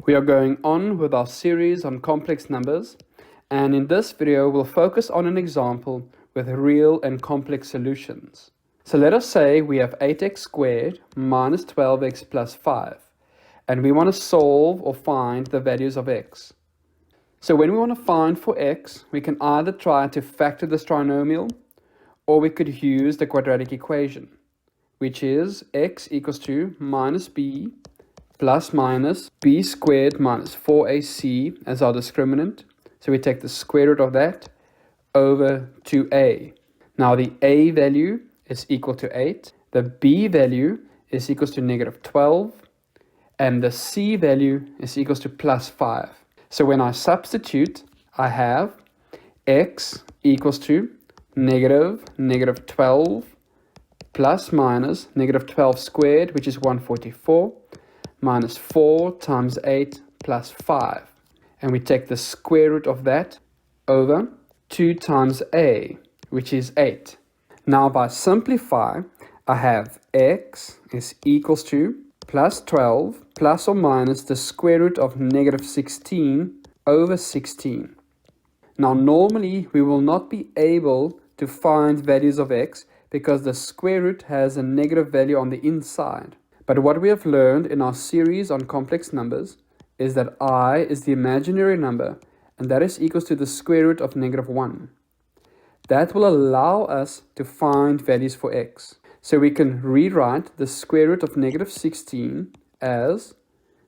We are going on with our series on complex numbers, and in this video we'll focus on an example with real and complex solutions. So let us say we have 8x squared minus 12x plus 5, and we want to solve or find the values of x. So when we want to find for x, we can either try to factor this trinomial, or we could use the quadratic equation, which is x equals to minus b plus minus b squared minus 4ac as our discriminant. So we take the square root of that over 2a. Now the a value is equal to 8, the b value is equals to negative 12, and the c value is equals to plus 5. So when I substitute, I have x equals to negative 12 plus minus negative 12 squared, which is 144, minus 4 times 8 plus 5. And we take the square root of that over 2 times a, which is 8. Now by simplify, I have x is equals to plus 12 plus or minus the square root of negative 16 over 16. Now normally we will not be able to find values of x because the square root has a negative value on the inside. But what we have learned in our series on complex numbers is that I is the imaginary number, and that is equals to the square root of negative 1. That will allow us to find values for x. So we can rewrite the square root of negative 16 as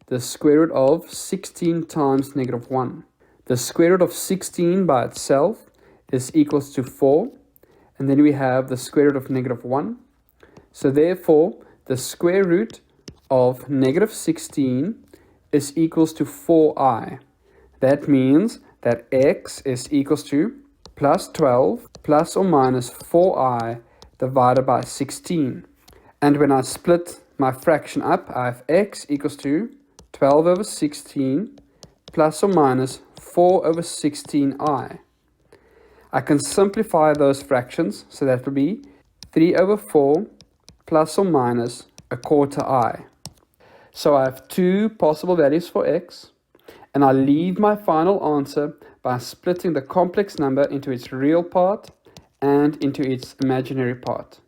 the square root of 16 times negative 1. The square root of 16 by itself is equals to 4, and then we have the square root of negative 1. So therefore, the square root of negative 16 is equals to 4i. That means that x is equals to plus 12 plus or minus 4i divided by 16. And when I split my fraction up, I have x equals to 12 over 16 plus or minus 4 over 16i. I can simplify those fractions, so that will be 3 over 4 plus or minus a quarter I. So I have two possible values for x, and I leave my final answer by splitting the complex number into its real part and into its imaginary part.